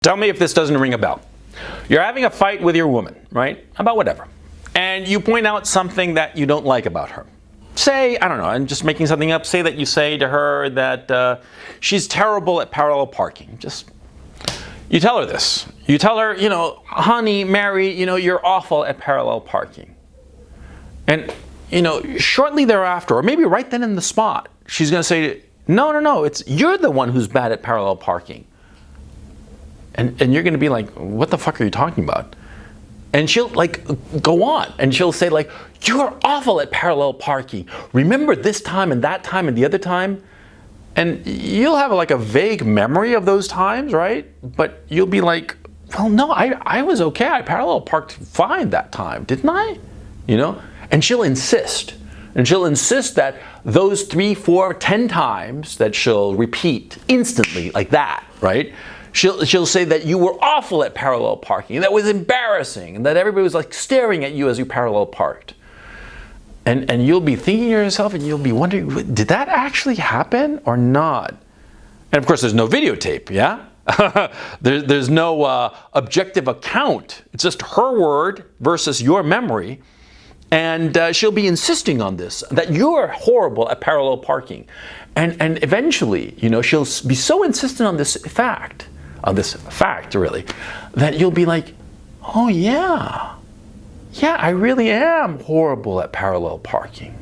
Tell me if this doesn't ring a bell. You're having a fight with your woman, right? About whatever. And you point out something that you don't like about her. Say, I don't know, I'm just making something up. Say that you say to her that she's terrible at parallel parking. You tell her this. You tell her, honey, Mary, you're awful at parallel parking. And, shortly thereafter, or maybe right then in the spot, she's going to say, no, you're the one who's bad at parallel parking. And you're going to be like, what the fuck are you talking about? And she'll go on and she'll say you're awful at parallel parking. Remember this time and that time and the other time? And you'll have a vague memory of those times, right? But you'll be like, well, no, I was okay. I parallel parked fine that time, didn't I? And she'll insist. And she'll insist that those 3, 4, 10 times that she'll repeat instantly like that, right? She'll say that you were awful at parallel parking, that was embarrassing, and that everybody was staring at you as you parallel parked. And you'll be thinking to yourself, and you'll be wondering, did that actually happen or not? And of course, there's no videotape, yeah? there's no objective account. It's just her word versus your memory. And she'll be insisting on this, that you're horrible at parallel parking. And eventually, she'll be so insistent on this fact, really, that you'll be like, oh yeah, I really am horrible at parallel parking.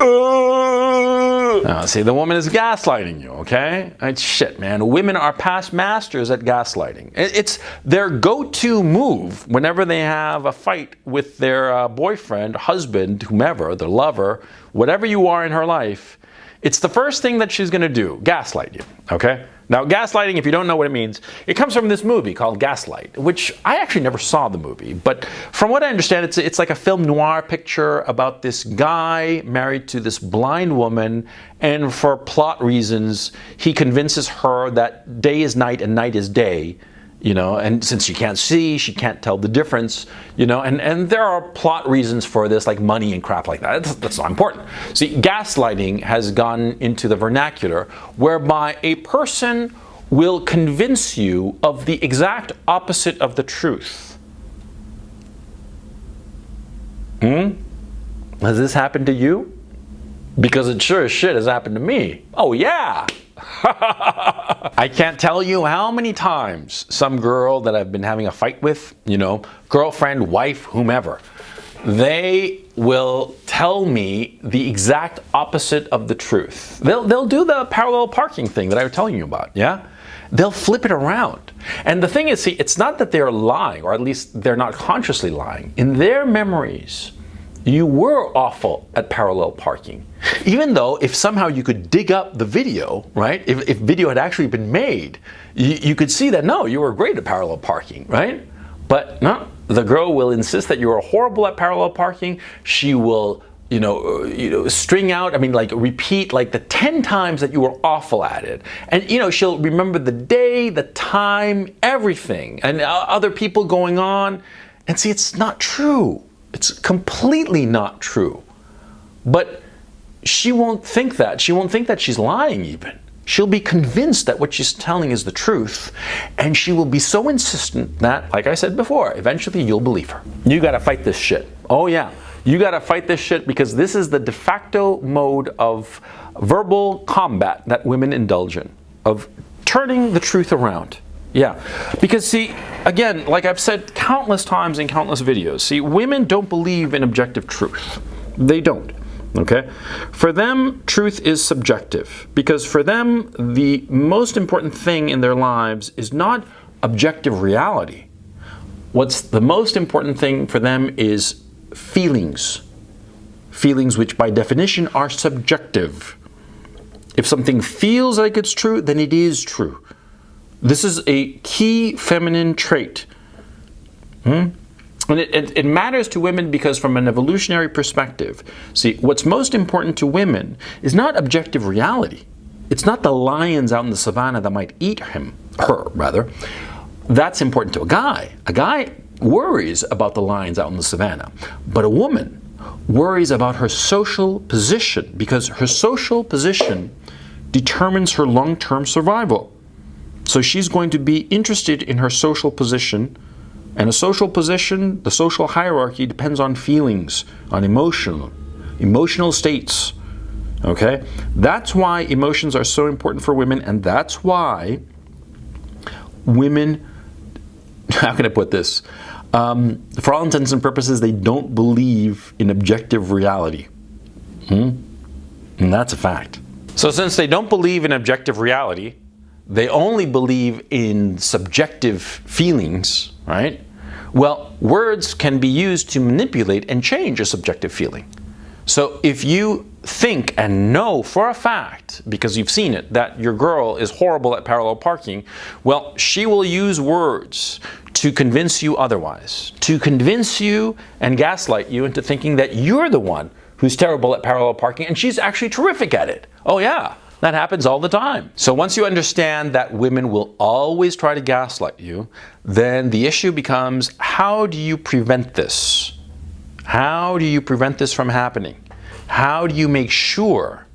Now, see, the woman is gaslighting you, okay? Shit, man. Women are past masters at gaslighting. It's their go-to move whenever they have a fight with their boyfriend, husband, whomever, their lover, whatever you are in her life. It's the first thing that she's going to do, gaslight you, okay? Now, gaslighting, if you don't know what it means, it comes from this movie called Gaslight, which I actually never saw the movie. But from what I understand, it's like a film noir picture about this guy married to this blind woman. And for plot reasons, he convinces her that day is night and night is day. And since she can't see, she can't tell the difference, and there are plot reasons for this, like money and crap like that. That's not important. See, gaslighting has gone into the vernacular whereby a person will convince you of the exact opposite of the truth. Has this happened to you? Because it sure as shit has happened to me. Oh yeah! I can't tell you how many times some girl that I've been having a fight with, girlfriend, wife, whomever, they will tell me the exact opposite of the truth. They'll do the parallel parking thing that I was telling you about, yeah? They'll flip it around. And the thing is, see, it's not that they're lying, or at least they're not consciously lying. In their memories, you were awful at parallel parking. Even though if somehow you could dig up the video, right? If video had actually been made, you could see that, no, you were great at parallel parking, right? But no, the girl will insist that you are horrible at parallel parking. She will, string out, repeat the 10 times that you were awful at it. And, she'll remember the day, the time, everything, and other people going on. And see, it's not true. It's completely not true. But she won't think that. She won't think that she's lying even. She'll be convinced that what she's telling is the truth. And she will be so insistent that, like I said before, eventually you'll believe her. You gotta fight this shit. Oh yeah. You gotta fight this shit because this is the de facto mode of verbal combat that women indulge in. Of turning the truth around. Yeah, because see, again, like I've said countless times in countless videos, see, women don't believe in objective truth. They don't, okay? For them, truth is subjective, because for them, the most important thing in their lives is not objective reality. What's the most important thing for them is feelings. Feelings which by definition are subjective. If something feels like it's true, then it is true. This is a key feminine trait. And it matters to women because from an evolutionary perspective, see, what's most important to women is not objective reality. It's not the lions out in the savannah that might eat her. That's important to a guy. A guy worries about the lions out in the savannah. But a woman worries about her social position because her social position determines her long-term survival. So she's going to be interested in her social position, and a social position, the social hierarchy, depends on feelings, on emotional states. Okay? That's why emotions are so important for women, and that's why women, how can I put this? For all intents and purposes, they don't believe in objective reality. And that's a fact. So since they don't believe in objective reality, they only believe in subjective feelings, right? Well, words can be used to manipulate and change a subjective feeling. So if you think and know for a fact, because you've seen it, that your girl is horrible at parallel parking, well, she will use words to convince you otherwise, to convince you and gaslight you into thinking that you're the one who's terrible at parallel parking and she's actually terrific at it. Oh yeah, that happens all the time. So once you understand that women will always try to gaslight you, then the issue becomes, how do you prevent this? How do you prevent this from happening? How do you make sure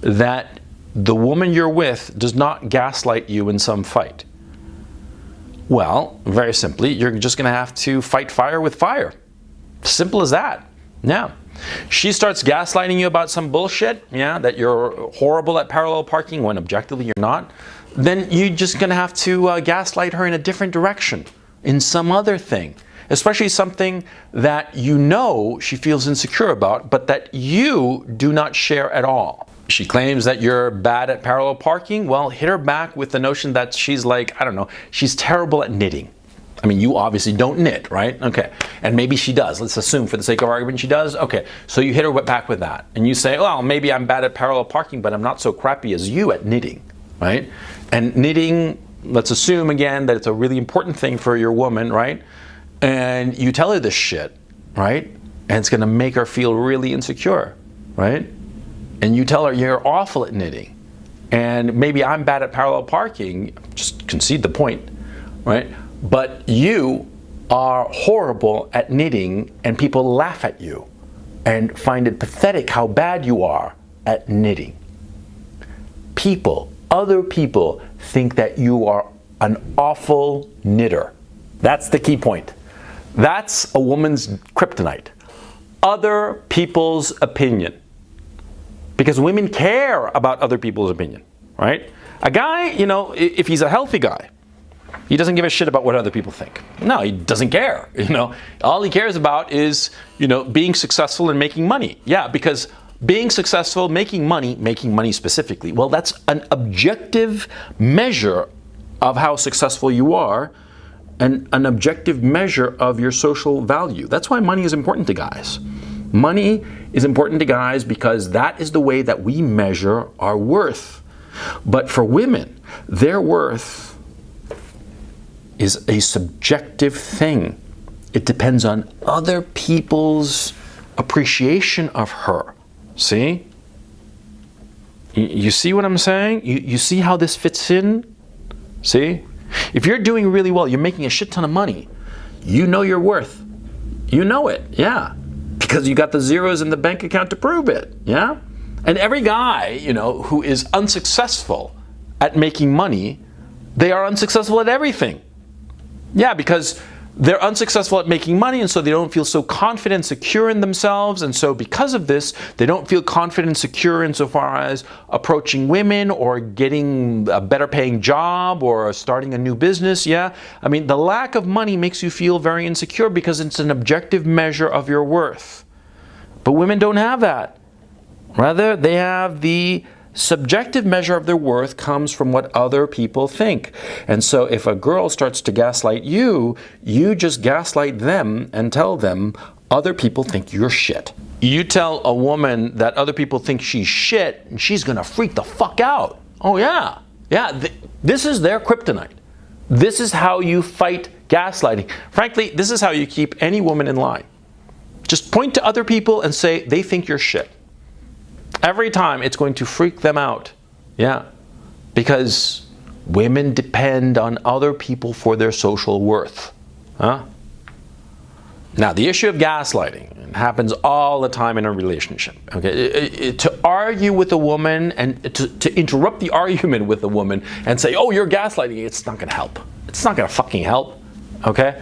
that the woman you're with does not gaslight you in some fight? Well, very simply, you're just going to have to fight fire with fire. Simple as that. Yeah. She starts gaslighting you about some bullshit, yeah, that you're horrible at parallel parking when objectively you're not. Then you're just going to have to gaslight her in a different direction, in some other thing. Especially something that you know she feels insecure about, but that you do not share at all. She claims that you're bad at parallel parking. Well, hit her back with the notion that she's like, I don't know, she's terrible at knitting. I mean, you obviously don't knit, right? Okay. And maybe she does. Let's assume for the sake of argument she does. Okay. So you hit her back with that. And you say, well, maybe I'm bad at parallel parking, but I'm not so crappy as you at knitting, right? And knitting, let's assume again that it's a really important thing for your woman, right? And you tell her this shit, right? And it's going to make her feel really insecure, right? And you tell her you're awful at knitting. And maybe I'm bad at parallel parking, just concede the point, right? But you are horrible at knitting and people laugh at you and find it pathetic how bad you are at knitting. Other people think that you are an awful knitter. That's the key point. That's a woman's kryptonite. Other people's opinion. Because women care about other people's opinion, right? A guy, you know, if he's a healthy guy, he doesn't give a shit about what other people think. No, he doesn't care, you know. All he cares about is, you know, being successful and making money. Yeah, because being successful, making money specifically, well, that's an objective measure of how successful you are, and an objective measure of your social value. That's why money is important to guys. Money is important to guys because that is the way that we measure our worth. But for women, their worth is a subjective thing. It depends on other people's appreciation of her. See? You see what I'm saying? You see how this fits in? See? If you're doing really well, you're making a shit ton of money, you know your worth. You know it, yeah. Because you got the zeros in the bank account to prove it, yeah? And every guy, you know, who is unsuccessful at making money, they are unsuccessful at everything. Yeah, because they're unsuccessful at making money, and so they don't feel so confident, secure in themselves, and so because of this, they don't feel confident, secure insofar as approaching women or getting a better paying job or starting a new business, yeah? I mean, the lack of money makes you feel very insecure because it's an objective measure of your worth. But women don't have that. Rather, they have the subjective measure of their worth comes from what other people think. And so if a girl starts to gaslight you, you just gaslight them and tell them other people think you're shit. You tell a woman that other people think she's shit and she's gonna freak the fuck out. Oh yeah, this is their kryptonite. This is how you fight gaslighting. Frankly, this is how you keep any woman in line. Just point to other people and say they think you're shit. Every time it's going to freak them out. Yeah. Because women depend on other people for their social worth. Huh? Now, the issue of gaslighting happens all the time in a relationship. Okay, to argue with a woman and to interrupt the argument with a woman and say, "Oh, you're gaslighting," it's not going to help. It's not going to fucking help. Okay,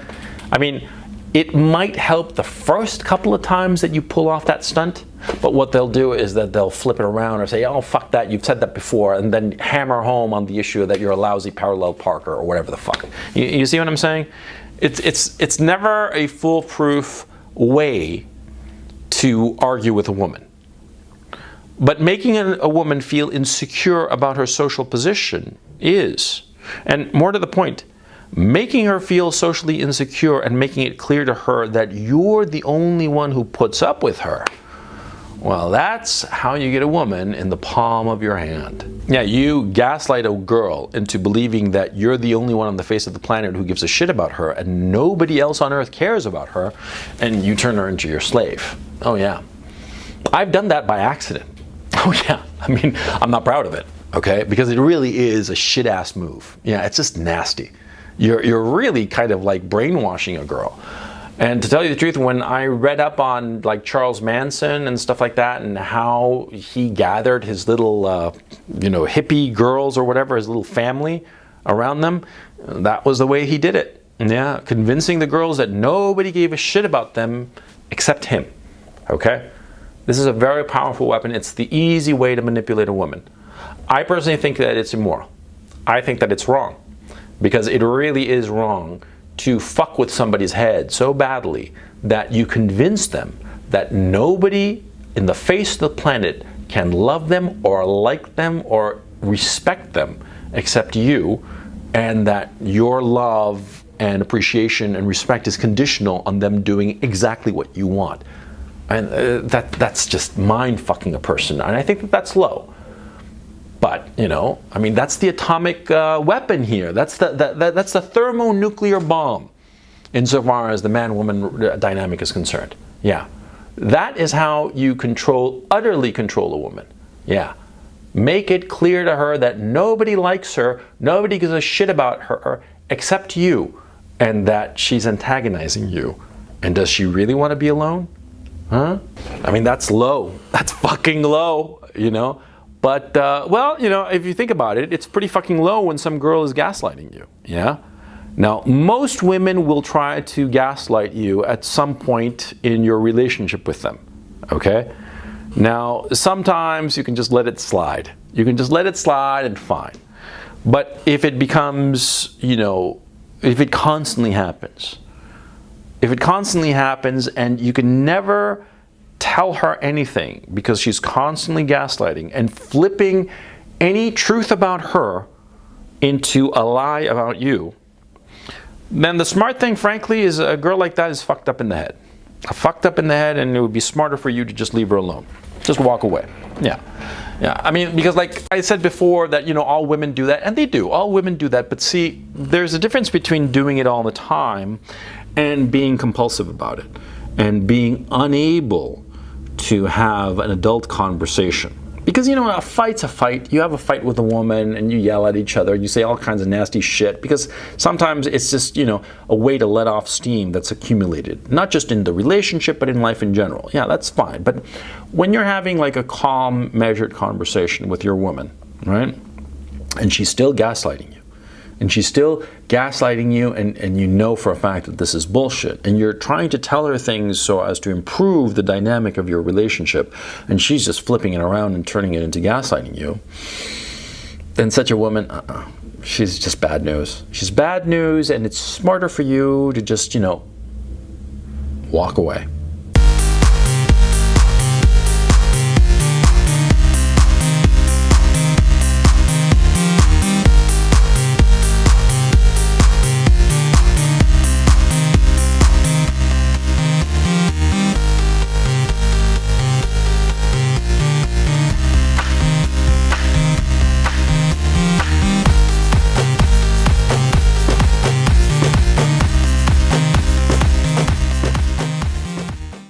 I mean, it might help the first couple of times that you pull off that stunt, but what they'll do is that they'll flip it around or say, "Oh, fuck that, you've said that before," and then hammer home on the issue that you're a lousy parallel parker or whatever the fuck. You see what I'm saying? It's never a foolproof way to argue with a woman. But making a woman feel insecure about her social position is, and more to the point, making her feel socially insecure and making it clear to her that you're the only one who puts up with her. Well, that's how you get a woman in the palm of your hand. Yeah, you gaslight a girl into believing that you're the only one on the face of the planet who gives a shit about her and nobody else on earth cares about her, and you turn her into your slave. Oh yeah. I've done that by accident. Oh yeah. I mean, I'm not proud of it, okay? Because it really is a shit-ass move. Yeah, it's just nasty. You're really kind of like brainwashing a girl. And to tell you the truth, when I read up on like Charles Manson and stuff like that, and how he gathered his little, hippie girls or whatever, his little family around them, that was the way he did it. Yeah, convincing the girls that nobody gave a shit about them except him. Okay? This is a very powerful weapon. It's the easy way to manipulate a woman. I personally think that it's immoral. I think that it's wrong. Because it really is wrong to fuck with somebody's head so badly that you convince them that nobody in the face of the planet can love them or like them or respect them except you, and that your love and appreciation and respect is conditional on them doing exactly what you want. And that's just mind-fucking a person, and I think that that's low. But, I mean, that's the atomic weapon here. That's the thermonuclear bomb insofar as the man-woman dynamic is concerned. Yeah. That is how you utterly control a woman. Yeah. Make it clear to her that nobody likes her, nobody gives a shit about her except you, and that she's antagonizing you. And does she really want to be alone? Huh? I mean, that's low. That's fucking low, But, if you think about it, it's pretty fucking low when some girl is gaslighting you, yeah? Now, most women will try to gaslight you at some point in your relationship with them, okay? Now, sometimes you can just let it slide. You can just let it slide and fine. But if it becomes, if it constantly happens and you can never tell her anything because she's constantly gaslighting and flipping any truth about her into a lie about you, then the smart thing, frankly, is a girl like that is fucked up in the head. Fucked up in the head, and it would be smarter for you to just leave her alone. Just walk away. Yeah. I mean, because like I said before that, all women do that, and they do. All women do that, but see, there's a difference between doing it all the time and being compulsive about it and being unable to have an adult conversation. Because, a fight's a fight. You have a fight with a woman and you yell at each other and you say all kinds of nasty shit, because sometimes it's just, a way to let off steam that's accumulated. Not just in the relationship, but in life in general. Yeah, that's fine. But when you're having like a calm, measured conversation with your woman, right? And she's still gaslighting you. And she's still gaslighting you, and you know for a fact that this is bullshit. And you're trying to tell her things so as to improve the dynamic of your relationship, and she's just flipping it around and turning it into gaslighting you. Then such a woman, she's just bad news. She's bad news, and it's smarter for you to just, walk away.